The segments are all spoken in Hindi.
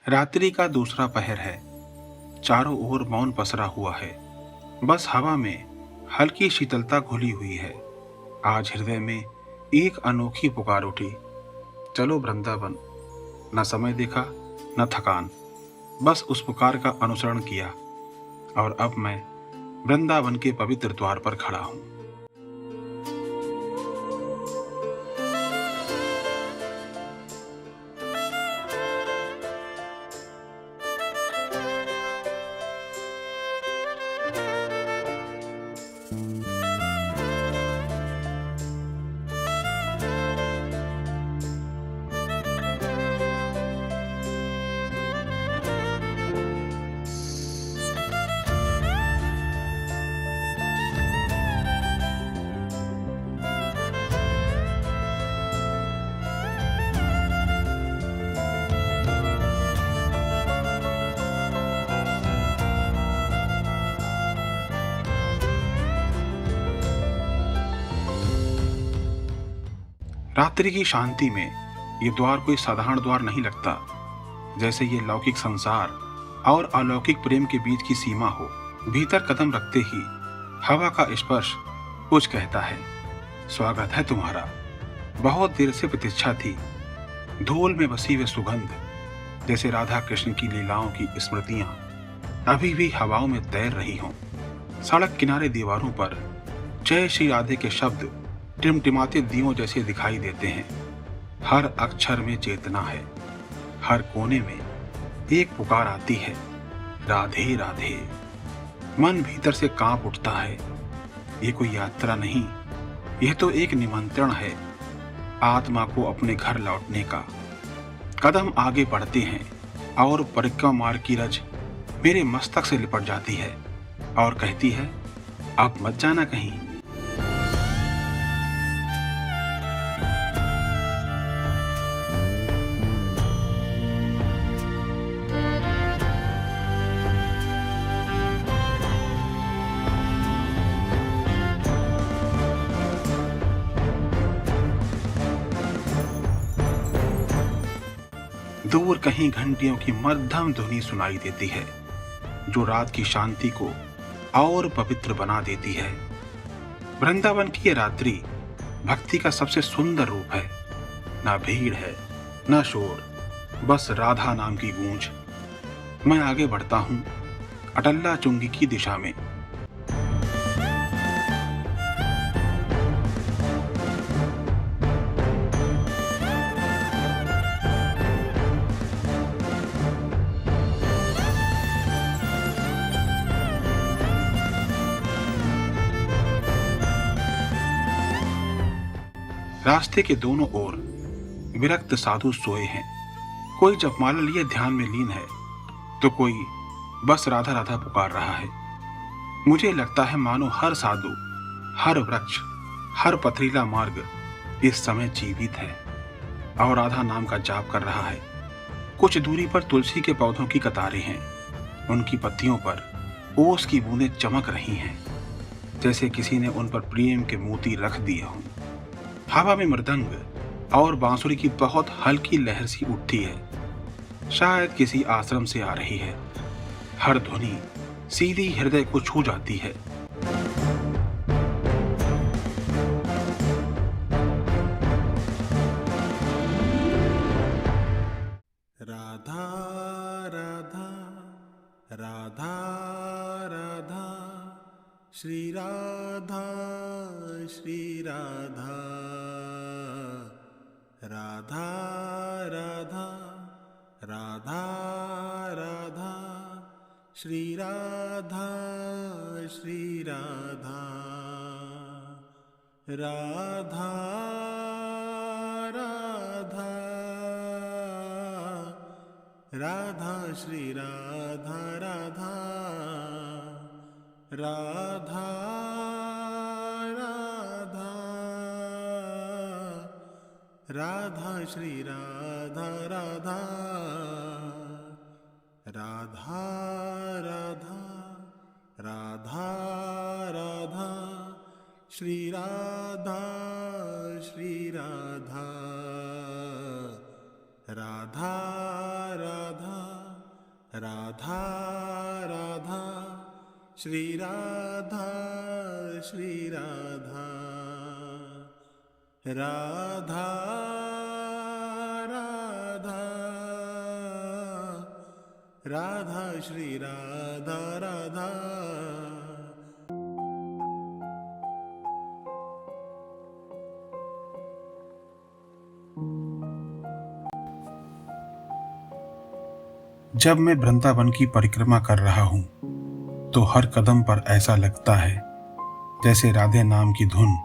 रात्रि का दूसरा पहर है। चारों ओर मौन पसरा हुआ है। बस हवा में हल्की शीतलता घुली हुई है। आज हृदय में एक अनोखी पुकार उठी, चलो वृंदावन। न समय देखा, न थकान, बस उस पुकार का अनुसरण किया और अब मैं वृंदावन के पवित्र द्वार पर खड़ा हूँ। रात्रि की शांति में ये द्वार कोई साधारण द्वार नहीं लगता, जैसे ये लौकिक संसार और अलौकिक प्रेम के बीच की सीमा हो। भीतर कदम रखते ही हवा का स्पर्श कुछ कहता है, स्वागत है तुम्हारा। बहुत देर से प्रतीक्षा थी। धूल में बसी हुई सुगंध, जैसे राधा कृष्ण की लीलाओं की स्मृतियां अभी भी हवाओं में तैर रही हों। सड़क किनारे दीवारों पर जय श्री राधे के शब्द टिमटिमाते दीयों जैसे दिखाई देते हैं। हर अक्षर में चेतना है, हर कोने में एक पुकार आती है, राधे राधे। मन भीतर से कांप उठता है। ये कोई यात्रा नहीं, यह तो एक निमंत्रण है आत्मा को अपने घर लौटने का। कदम आगे बढ़ते हैं और परिक्रमा मार्ग की रज मेरे मस्तक से लिपट जाती है और कहती है, अब मत जाना कहीं। दूर कहीं घंटियों की मध्यम ध्वनि सुनाई देती है, जो रात की शांति को और पवित्र बना देती है। वृंदावन की ये रात्रि भक्ति का सबसे सुंदर रूप है। ना भीड़ है, ना शोर, बस राधा नाम की गूंज। मैं आगे बढ़ता हूँ अटल्ला चुंगी की दिशा में। रास्ते के दोनों ओर विरक्त साधु सोए हैं। कोई जपमाला लिए ध्यान में लीन है, तो कोई बस राधा राधा पुकार रहा है। मुझे लगता है मानो हर साधु, हर वृक्ष, हर पथरीला मार्ग इस समय जीवित है और राधा नाम का जाप कर रहा है। कुछ दूरी पर तुलसी के पौधों की कतारें हैं। उनकी पत्तियों पर ओस की बूंदें चमक रही हैं, जैसे किसी ने उन पर प्रेम के मोती रख दिए हों। हवा में मृदंग और बांसुरी की बहुत हल्की लहर सी उठती है, शायद किसी आश्रम से आ रही है। हर ध्वनि सीधी हृदय को छू जाती है। राधा राधा राधा राधा श्री राधा श्री राधा राधा राधा राधा राधा श्री राधा श्री राधा राधा राधा राधा श्री राधा राधा राधा राधा राधा श्री राधा राधा राधा राधा राधा राधा श्री राधा श्री राधा राधा राधा राधा राधा श्री राधा श्री राधा राधा राधा राधा श्री राधा राधा। जब मैं वृंदावन की परिक्रमा कर रहा हूँ तो हर कदम पर ऐसा लगता है जैसे राधे नाम की धुन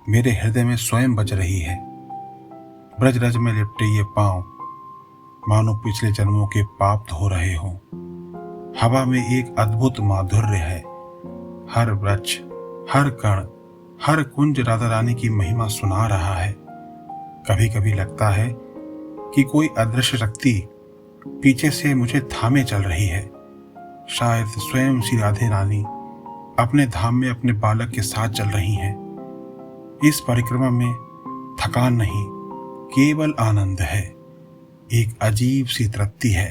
मेरे हृदय में स्वयं बज रही है। ब्रज रज में लिपटे ये पांव मानो पिछले जन्मों के पाप धो रहे हों। हवा में एक अद्भुत माधुर्य है। हर वृक्ष, हर कण, हर कुंज राधा रानी की महिमा सुना रहा है। कभी कभी लगता है कि कोई अदृश्य शक्ति पीछे से मुझे थामे चल रही है। शायद स्वयं श्री राधे रानी अपने धाम में अपने बालक के साथ चल रही हैं। इस परिक्रमा में थकान नहीं, केवल आनंद है। एक अजीब सी तृप्ति है।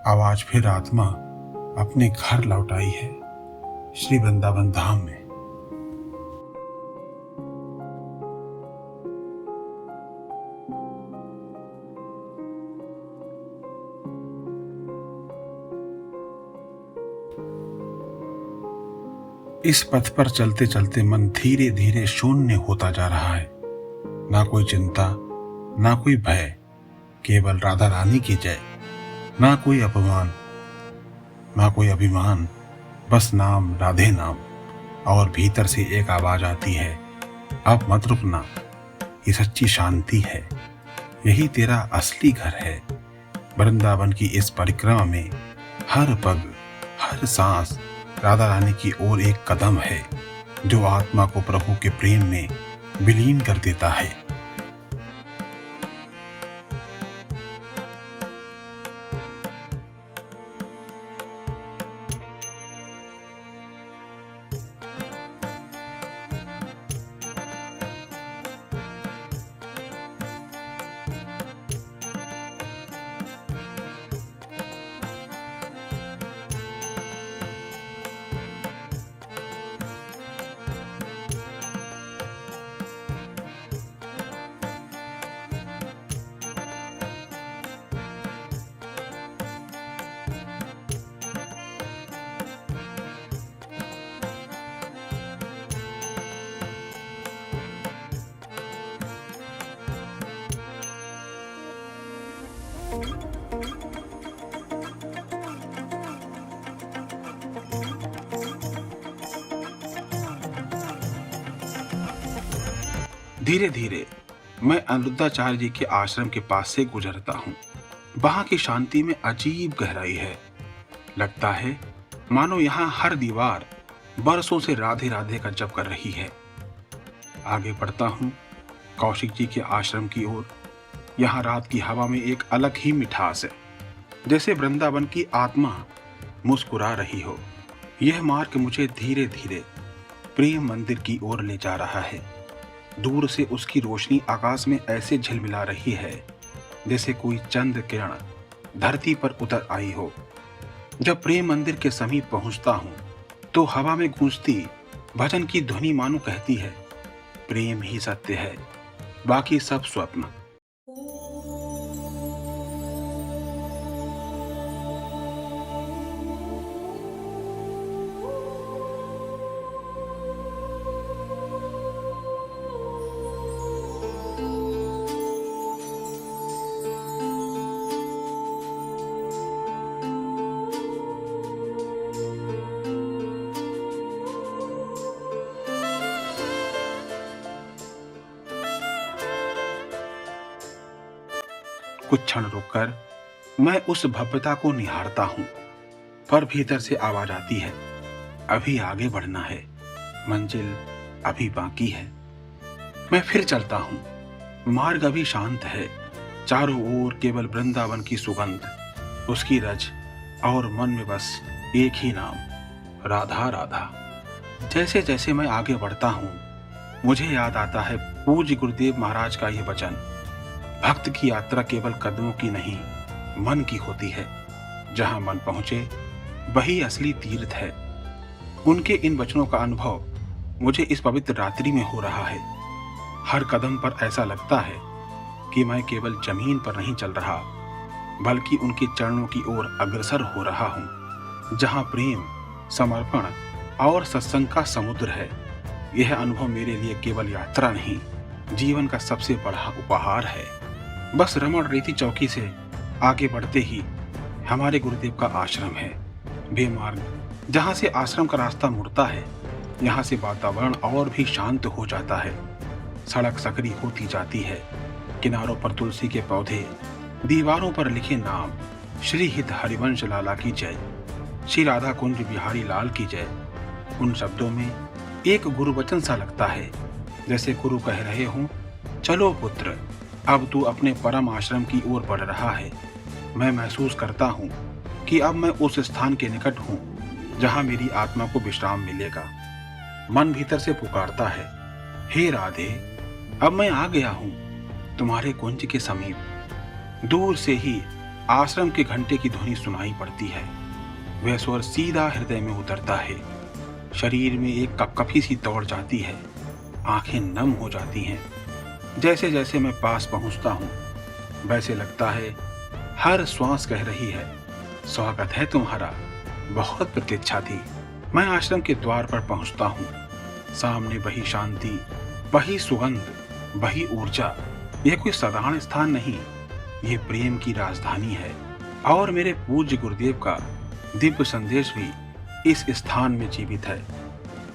आवाज फिर आत्मा अपने घर लौट आई है, श्री वृंदावन धाम में। इस पथ पर चलते चलते मन धीरे धीरे शून्य होता जा रहा है। ना कोई चिंता, ना कोई भय, केवल राधा रानी की जय। ना कोई अपमान, ना कोई अभिमान, बस नाम, राधे नाम। और भीतर से एक आवाज आती है, अब मत रुकना, ये सच्ची शांति है, यही तेरा असली घर है। वृंदावन की इस परिक्रमा में हर पग, हर सांस राधा रानी की ओर एक कदम है जो आत्मा को प्रभु के प्रेम में विलीन कर देता है। धीरे धीरे मैं अनिरुद्धाचार्य जी के आश्रम के पास से गुजरता हूँ। वहां की शांति में अजीब गहराई है। लगता है मानो यहाँ हर दीवार बरसों से राधे राधे का जप कर रही है। आगे बढ़ता हूँ कौशिक जी के आश्रम की ओर। यहाँ रात की हवा में एक अलग ही मिठास है, जैसे वृंदावन की आत्मा मुस्कुरा रही हो। यह मार्ग मुझे धीरे धीरे प्रेम मंदिर की ओर ले जा रहा है। दूर से उसकी रोशनी आकाश में ऐसे झिलमिला रही है जैसे कोई चंद किरण धरती पर उतर आई हो। जब प्रेम मंदिर के समीप पहुंचता हूं तो हवा में गूंजती भजन की ध्वनि मानो कहती है, प्रेम ही सत्य है, बाकी सब स्वप्न। कुछ क्षण रुककर मैं उस भव्यता को निहारता हूं, पर भीतर से आवाज आती है, अभी आगे बढ़ना है, मंजिल अभी बाकी है। मैं फिर चलता हूं। मार्ग अभी शांत है। चारों ओर केवल वृंदावन की सुगंध, उसकी रज, और मन में बस एक ही नाम, राधा राधा। जैसे जैसे मैं आगे बढ़ता हूं मुझे याद आता है पूज्य गुरुदेव महाराज का यह वचन, भक्त की यात्रा केवल कदमों की नहीं, मन की होती है। जहां मन पहुंचे वही असली तीर्थ है। उनके इन वचनों का अनुभव मुझे इस पवित्र रात्रि में हो रहा है। हर कदम पर ऐसा लगता है कि मैं केवल जमीन पर नहीं चल रहा, बल्कि उनके चरणों की ओर अग्रसर हो रहा हूँ, जहाँ प्रेम, समर्पण और सत्संग का समुद्र है। यह अनुभव मेरे लिए केवल यात्रा नहीं, जीवन का सबसे बड़ा उपहार है। बस रमण रेती चौकी से आगे बढ़ते ही हमारे गुरुदेव का आश्रम है। बेमार्ग जहाँ से आश्रम का रास्ता मुड़ता है, यहाँ से वातावरण और भी शांत हो जाता है। सड़क सकरी होती जाती है, किनारों पर तुलसी के पौधे, दीवारों पर लिखे नाम, श्री हित हरिवंश लाला की जय, श्री राधा कुंज बिहारी लाल की जय। उन शब्दों में एक गुरु वचन सा लगता है, जैसे गुरु कह रहे हों, चलो पुत्र, अब तू अपने परम आश्रम की ओर बढ़ रहा है। मैं महसूस करता हूँ कि अब मैं उस स्थान के निकट हूँ जहाँ मेरी आत्मा को विश्राम मिलेगा। मन भीतर से पुकारता है, हे राधे, अब मैं आ गया हूँ तुम्हारे कुंज के समीप। दूर से ही आश्रम के घंटे की ध्वनि सुनाई पड़ती है। वह स्वर सीधा हृदय में उतरता है। शरीर में एक कपकपी सी दौड़ जाती है, आंखें नम हो जाती हैं। जैसे जैसे मैं पास पहुंचता हूं, वैसे लगता है हर श्वास कह रही है, स्वागत है तुम्हारा, बहुत प्रतीक्षा थी। मैं आश्रम के द्वार पर पहुंचता हूं। सामने वही शांति, वही सुगंध, वही ऊर्जा। यह कोई साधारण स्थान नहीं, ये प्रेम की राजधानी है। और मेरे पूज्य गुरुदेव का दिव्य संदेश भी इस स्थान में जीवित है।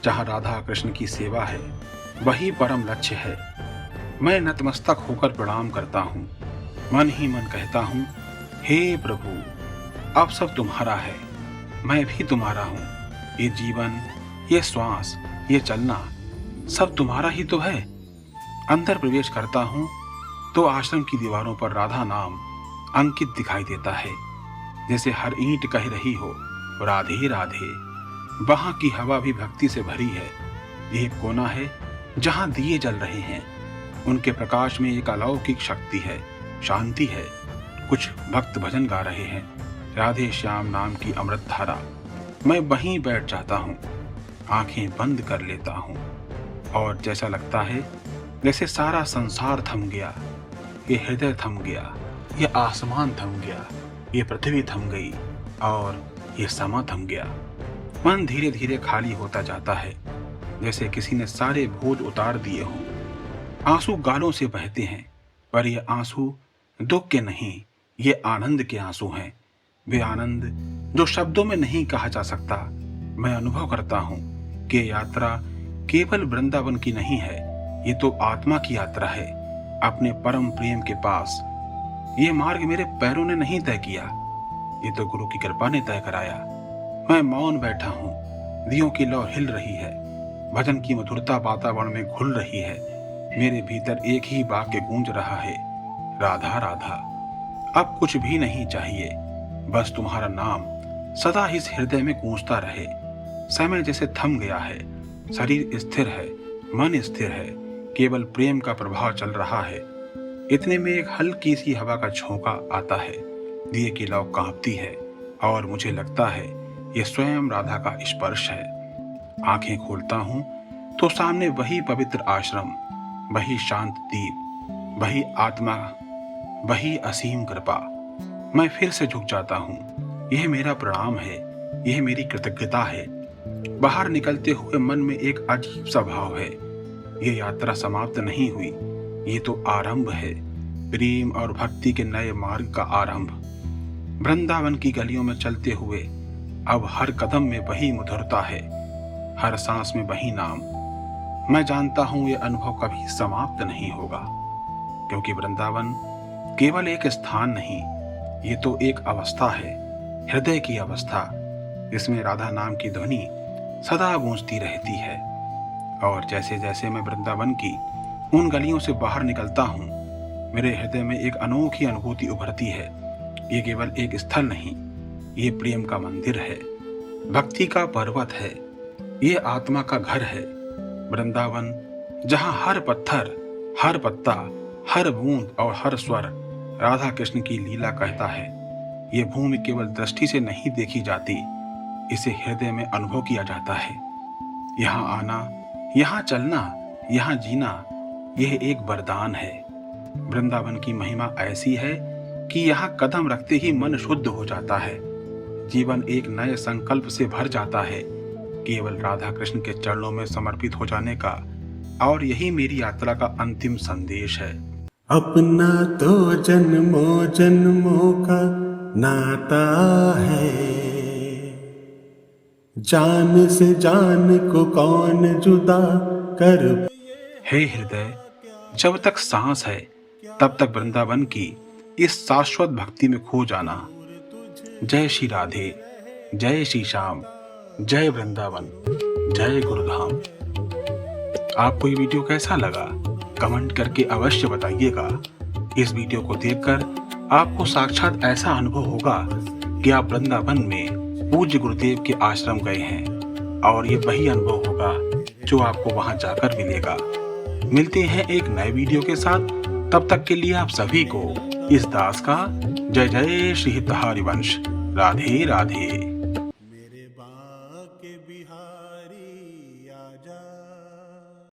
जहाँ राधा कृष्ण की सेवा है, वही परम लक्ष्य है। मैं नतमस्तक होकर प्रणाम करता हूँ। मन ही मन कहता हूँ, हे प्रभु, अब सब तुम्हारा है, मैं भी तुम्हारा हूँ। ये जीवन, ये श्वास, ये चलना, सब तुम्हारा ही तो है। अंदर प्रवेश करता हूँ तो आश्रम की दीवारों पर राधा नाम अंकित दिखाई देता है, जैसे हर ईंट कह रही हो, राधे राधे। वहां की हवा भी भक्ति से भरी है। यह कोना है जहां दिए जल रहे हैं। उनके प्रकाश में एक अलौकिक शक्ति है, शांति है। कुछ भक्त भजन गा रहे हैं, राधे श्याम नाम की अमृत धारा। मैं वहीं बैठ जाता हूँ, आंखें बंद कर लेता हूँ, और जैसा लगता है जैसे सारा संसार थम गया। ये हृदय थम गया, ये आसमान थम गया, ये पृथ्वी थम गई, और ये समा थम गया। मन धीरे धीरे खाली होता जाता है, जैसे किसी ने सारे बोझ उतार दिए हों। आंसू गालों से बहते हैं, पर ये आंसू दुख के नहीं, ये आनंद के आंसू हैं। वे आनंद जो शब्दों में नहीं कहा जा सकता। मैं अनुभव करता हूँ कि यात्रा केवल वृंदावन की नहीं है, ये तो आत्मा की यात्रा है, अपने परम प्रेम के पास। ये मार्ग मेरे पैरों ने नहीं तय किया, ये तो गुरु की कृपा ने तय कराया। मैं मौन बैठा हूँ, दियों की लौ हिल रही है, भजन की मधुरता वातावरण में घुल रही है। मेरे भीतर एक ही वाक्य गूंज रहा है, राधा राधा। अब कुछ भी नहीं चाहिए, बस तुम्हारा नाम सदा इस हृदय में गूंजता रहे। समय जैसे थम गया है, शरीर स्थिर है, मन स्थिर है, केवल प्रेम का प्रभाव चल रहा है। इतने में एक हल्की सी हवा का झोंका आता है, दिए की लौ कांपती है, और मुझे लगता है ये स्वयं राधा का स्पर्श है। आंखें खोलता हूँ तो सामने वही पवित्र आश्रम, वही शांत दीप, वही आत्मा, वही असीम कृपा। मैं फिर से झुक जाता हूँ। यह मेरा प्रणाम है, यह मेरी कृतज्ञता है। बाहर निकलते हुए मन में एक अजीब सा भाव है। ये यात्रा समाप्त नहीं हुई, ये तो आरंभ है, प्रेम और भक्ति के नए मार्ग का आरंभ। वृंदावन की गलियों में चलते हुए अब हर कदम में वही मधुरता है, हर सांस में वही नाम। मैं जानता हूं ये अनुभव कभी समाप्त नहीं होगा, क्योंकि वृंदावन केवल एक स्थान नहीं, ये तो एक अवस्था है, हृदय की अवस्था, जिसमें राधा नाम की ध्वनि सदा गूंजती रहती है। और जैसे जैसे मैं वृंदावन की उन गलियों से बाहर निकलता हूँ, मेरे हृदय में एक अनोखी अनुभूति उभरती है। ये केवल एक स्थल नहीं, ये प्रेम का मंदिर है, भक्ति का पर्वत है, ये आत्मा का घर है। वृंदावन जहाँ हर पत्थर, हर पत्ता, हर बूंद और हर स्वर राधा कृष्ण की लीला कहता है। ये भूमि केवल दृष्टि से नहीं देखी जाती, इसे हृदय में अनुभव किया जाता है। यहाँ आना, यहाँ चलना, यहाँ जीना, यह एक वरदान है। वृंदावन की महिमा ऐसी है कि यहाँ कदम रखते ही मन शुद्ध हो जाता है, जीवन एक नए संकल्प से भर जाता है, केवल राधा कृष्ण के चरणों में समर्पित हो जाने का। और यही मेरी यात्रा का अंतिम संदेश है। अपना तो जन्मों जन्मों का नाता है, जान से जान को कौन जुदा कर। हे हृदय, जब तक सांस है तब तक वृंदावन की इस शाश्वत भक्ति में खो जाना। जय श्री राधे, जय श्री श्याम, जय वृंदावन, जय गुरुधाम। आपको ये वीडियो कैसा लगा कमेंट करके अवश्य बताइएगा। इस वीडियो को देखकर आपको साक्षात ऐसा अनुभव होगा कि आप वृंदावन में पूज्य गुरुदेव के आश्रम गए हैं, और ये वही अनुभव होगा जो आपको वहां जाकर मिलेगा। मिलते हैं एक नए वीडियो के साथ, तब तक के लिए आप सभी को इस दास का जय जय श्री हरिवंश। राधे राधे।